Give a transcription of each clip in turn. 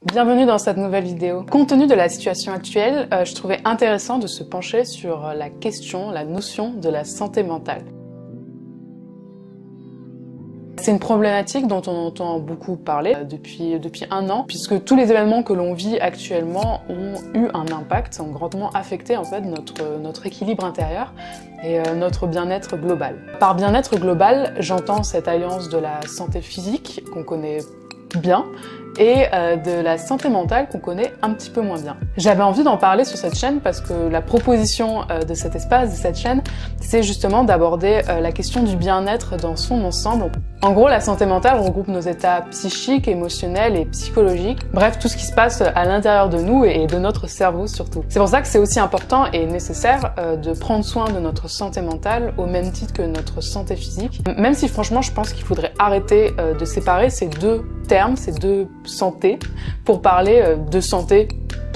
Bienvenue dans cette nouvelle vidéo. Compte tenu de la situation actuelle, je trouvais intéressant de se pencher sur la question, la notion de la santé mentale. C'est une problématique dont on entend beaucoup parler depuis un an, puisque tous les événements que l'on vit actuellement ont eu un impact, ont grandement affecté en fait notre équilibre intérieur et notre bien-être global. Par bien-être global, j'entends cette alliance de la santé physique qu'on connaît bien et de la santé mentale qu'on connaît un petit peu moins bien. J'avais envie d'en parler sur cette chaîne parce que la proposition de cet espace, de cette chaîne, c'est justement d'aborder la question du bien-être dans son ensemble. En gros, la santé mentale regroupe nos états psychiques, émotionnels et psychologiques, bref, tout ce qui se passe à l'intérieur de nous et de notre cerveau surtout. C'est pour ça que c'est aussi important et nécessaire de prendre soin de notre santé mentale au même titre que notre santé physique, même si franchement je pense qu'il faudrait arrêter de séparer ces deux termes, ces deux santé, pour parler de santé,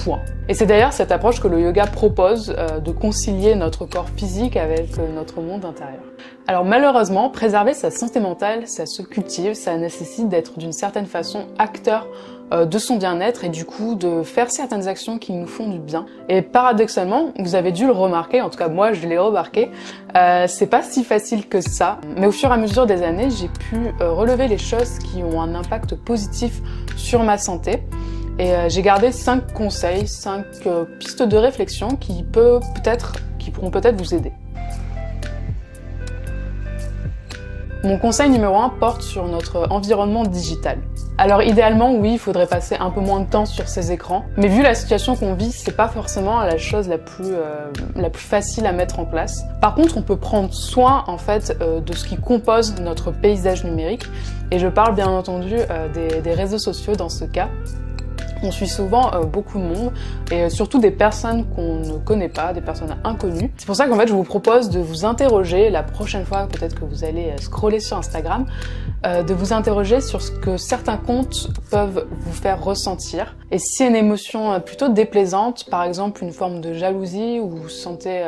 point. Et c'est d'ailleurs cette approche que le yoga propose, de concilier notre corps physique avec notre monde intérieur. Alors malheureusement, préserver sa santé mentale, ça se cultive, ça nécessite d'être d'une certaine façon acteur de son bien-être et du coup de faire certaines actions qui nous font du bien. Et paradoxalement, vous avez dû le remarquer, en tout cas moi je l'ai remarqué, c'est pas si facile que ça, mais au fur et à mesure des années, j'ai pu relever les choses qui ont un impact positif sur ma santé. Et j'ai gardé 5 conseils, 5 pistes de réflexion qui pourront peut-être vous aider. Mon conseil numéro 1 porte sur notre environnement digital. Alors idéalement, oui, il faudrait passer un peu moins de temps sur ces écrans, mais vu la situation qu'on vit, c'est pas forcément la chose la plus facile à mettre en place. Par contre, on peut prendre soin en fait de ce qui compose notre paysage numérique, et je parle bien entendu des réseaux sociaux dans ce cas. On suit souvent beaucoup de monde et surtout des personnes qu'on ne connaît pas, des personnes inconnues. C'est pour ça qu'en fait je vous propose de vous interroger la prochaine fois, peut-être que vous allez scroller sur Instagram, de vous interroger sur ce que certains comptes peuvent vous faire ressentir. Et si c'est une émotion plutôt déplaisante, par exemple une forme de jalousie ou vous sentez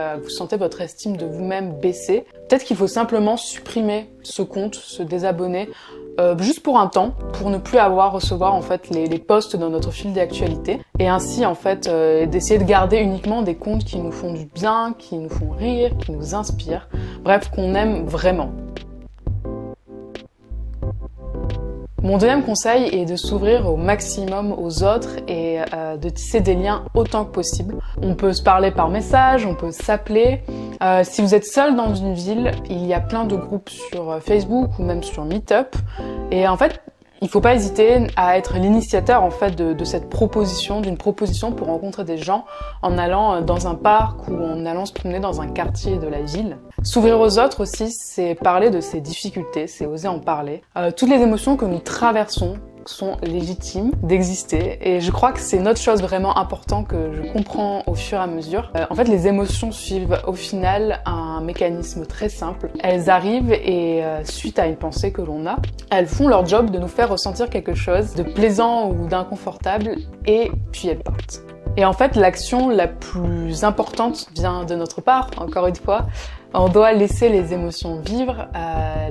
votre estime de vous-même baisser, peut-être qu'il faut simplement supprimer ce compte, se désabonner, juste pour un temps, pour ne plus avoir à recevoir en fait les posts dans notre fil d'actualité, et ainsi en fait d'essayer de garder uniquement des comptes qui nous font du bien, qui nous font rire, qui nous inspirent, bref, qu'on aime vraiment. Mon deuxième conseil est de s'ouvrir au maximum aux autres et de tisser des liens autant que possible. On peut se parler par message, on peut s'appeler. Si vous êtes seul dans une ville, il y a plein de groupes sur Facebook ou même sur Meetup. Et en fait, il faut pas hésiter à être l'initiateur en fait de cette proposition, d'une proposition pour rencontrer des gens en allant dans un parc ou en allant se promener dans un quartier de la ville. S'ouvrir aux autres aussi, c'est parler de ses difficultés, c'est oser en parler. Toutes les émotions que nous traversons sont légitimes d'exister et je crois que c'est une autre chose vraiment importante que je comprends au fur et à mesure. En fait, les émotions suivent au final un mécanisme très simple. Elles arrivent et suite à une pensée que l'on a, elles font leur job de nous faire ressentir quelque chose de plaisant ou d'inconfortable et puis elles partent. Et en fait, l'action la plus importante vient de notre part, encore une fois. On doit laisser les émotions vivre,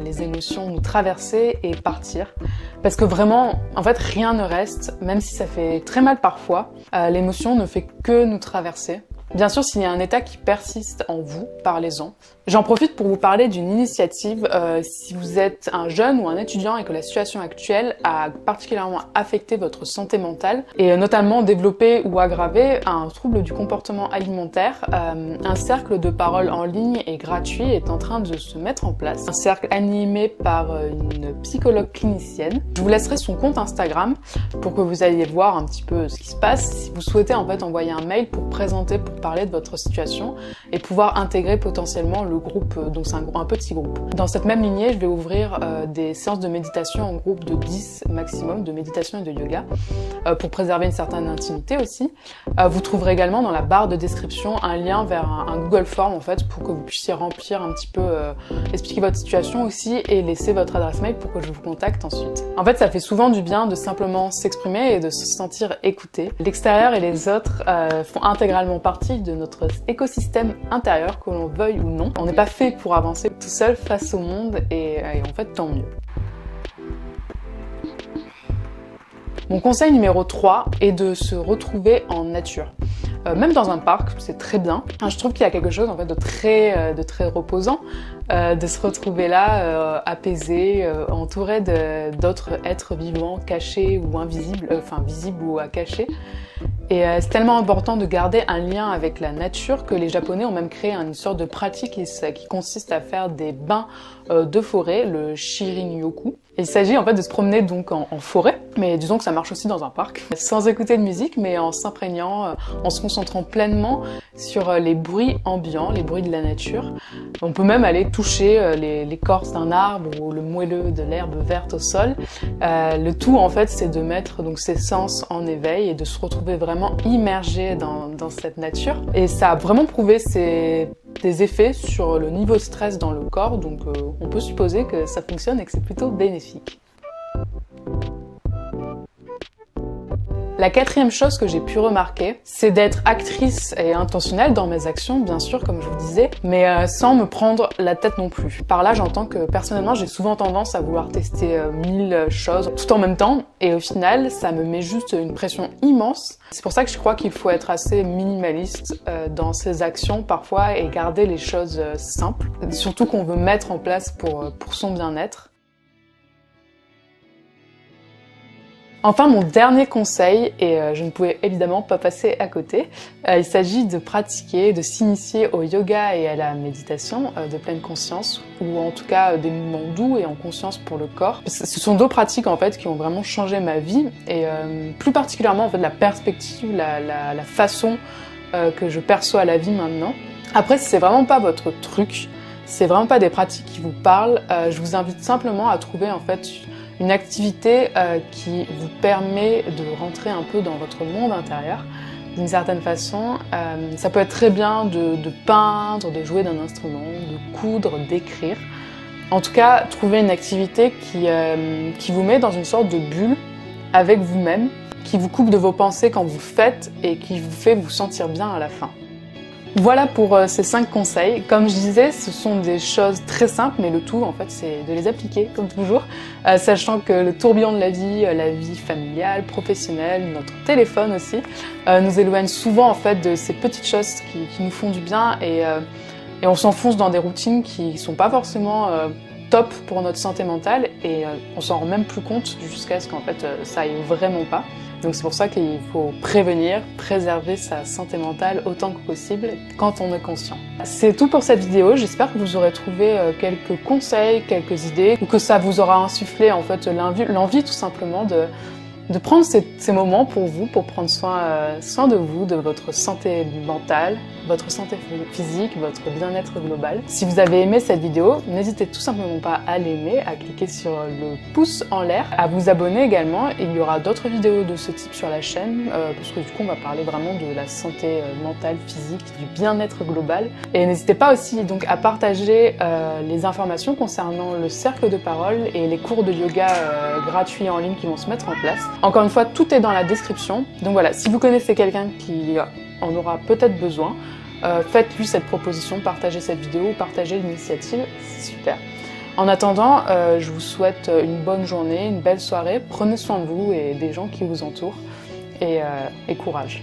les émotions nous traverser et partir. Parce que vraiment, en fait, rien ne reste, même si ça fait très mal parfois. L'émotion ne fait que nous traverser. Bien sûr, s'il y a un état qui persiste en vous, parlez-en. J'en profite pour vous parler d'une initiative. Si vous êtes un jeune ou un étudiant et que la situation actuelle a particulièrement affecté votre santé mentale et notamment développé ou aggravé un trouble du comportement alimentaire, un cercle de parole en ligne et gratuit est en train de se mettre en place. Un cercle animé par une psychologue clinicienne. Je vous laisserai son compte Instagram pour que vous alliez voir un petit peu ce qui se passe. Si vous souhaitez en fait envoyer un mail pour parler de votre situation et pouvoir intégrer potentiellement le groupe, donc c'est un petit groupe. Dans cette même lignée, je vais ouvrir des séances de méditation en groupe de 10 maximum, de méditation et de yoga, pour préserver une certaine intimité aussi. Vous trouverez également dans la barre de description un lien vers un Google Form en fait, pour que vous puissiez remplir un petit peu, expliquer votre situation aussi et laisser votre adresse mail pour que je vous contacte ensuite. En fait, ça fait souvent du bien de simplement s'exprimer et de se sentir écouté. L'extérieur et les autres font intégralement partie de notre écosystème intérieur, que l'on veuille ou non. On n'est pas fait pour avancer tout seul face au monde et en fait tant mieux. Mon conseil numéro 3 est de se retrouver en nature. Même dans un parc, c'est très bien. Je trouve qu'il y a quelque chose en fait de très reposant, de se retrouver là, apaisé, entouré d'autres êtres vivants, cachés ou invisibles, enfin visibles ou à cacher. Et c'est tellement important de garder un lien avec la nature que les Japonais ont même créé une sorte de pratique qui consiste à faire des bains de forêt, le Shirin-yoku. Il s'agit en fait de se promener donc en forêt, mais disons que ça marche aussi dans un parc, sans écouter de musique, mais en s'imprégnant, en se concentrant pleinement sur les bruits ambiants, les bruits de la nature. On peut même aller toucher l'écorce d'un arbre ou le moelleux de l'herbe verte au sol. Le tout en fait, c'est de mettre donc ses sens en éveil et de se retrouver vraiment immergé dans cette nature. Et ça a vraiment prouvé des effets sur le niveau de stress dans le corps, donc on peut supposer que ça fonctionne et que c'est plutôt bénéfique. La quatrième chose que j'ai pu remarquer, c'est d'être actrice et intentionnelle dans mes actions, bien sûr, comme je vous disais, mais sans me prendre la tête non plus. Par là, j'entends que personnellement, j'ai souvent tendance à vouloir tester 1000 choses tout en même temps, et au final, ça me met juste une pression immense. C'est pour ça que je crois qu'il faut être assez minimaliste dans ses actions parfois et garder les choses simples, surtout qu'on veut mettre en place pour son bien-être. Enfin, mon dernier conseil, et je ne pouvais évidemment pas passer à côté, il s'agit de pratiquer, de s'initier au yoga et à la méditation de pleine conscience, ou en tout cas des mouvements doux et en conscience pour le corps. Ce sont deux pratiques en fait qui ont vraiment changé ma vie, et plus particulièrement en fait la perspective, la façon que je perçois la vie maintenant. Après, si c'est vraiment pas votre truc, si c'est vraiment pas des pratiques qui vous parlent, je vous invite simplement à trouver en fait une activité qui vous permet de rentrer un peu dans votre monde intérieur d'une certaine façon. Ça peut être très bien de peindre, de jouer d'un instrument, de coudre, d'écrire. En tout cas, trouver une activité qui vous met dans une sorte de bulle avec vous-même, qui vous coupe de vos pensées quand vous faites et qui vous fait vous sentir bien à la fin. Voilà pour ces 5 conseils. Comme je disais, ce sont des choses très simples, mais le tout, en fait, c'est de les appliquer, comme toujours, sachant que le tourbillon de la vie familiale, professionnelle, notre téléphone aussi, nous éloigne souvent, en fait, de ces petites choses qui nous font du bien et on s'enfonce dans des routines qui sont pas forcément top pour notre santé mentale et on s'en rend même plus compte jusqu'à ce qu'en fait, ça aille vraiment pas. Donc c'est pour ça qu'il faut prévenir, préserver sa santé mentale autant que possible quand on est conscient. C'est tout pour cette vidéo, j'espère que vous aurez trouvé quelques conseils, quelques idées, ou que ça vous aura insufflé en fait l'envie tout simplement de prendre ces moments pour vous, pour prendre soin de vous, de votre santé mentale, votre santé physique, votre bien-être global. Si vous avez aimé cette vidéo, n'hésitez tout simplement pas à l'aimer, à cliquer sur le pouce en l'air, à vous abonner également. Il y aura d'autres vidéos de ce type sur la chaîne, parce que du coup on va parler vraiment de la santé mentale, physique, du bien-être global. Et n'hésitez pas aussi donc à partager les informations concernant le cercle de parole et les cours de yoga gratuits en ligne qui vont se mettre en place. Encore une fois, tout est dans la description. Donc voilà, si vous connaissez quelqu'un qui en aura peut-être besoin, faites-lui cette proposition, partagez cette vidéo, partagez l'initiative, c'est super. En attendant, je vous souhaite une bonne journée, une belle soirée, prenez soin de vous et des gens qui vous entourent et courage.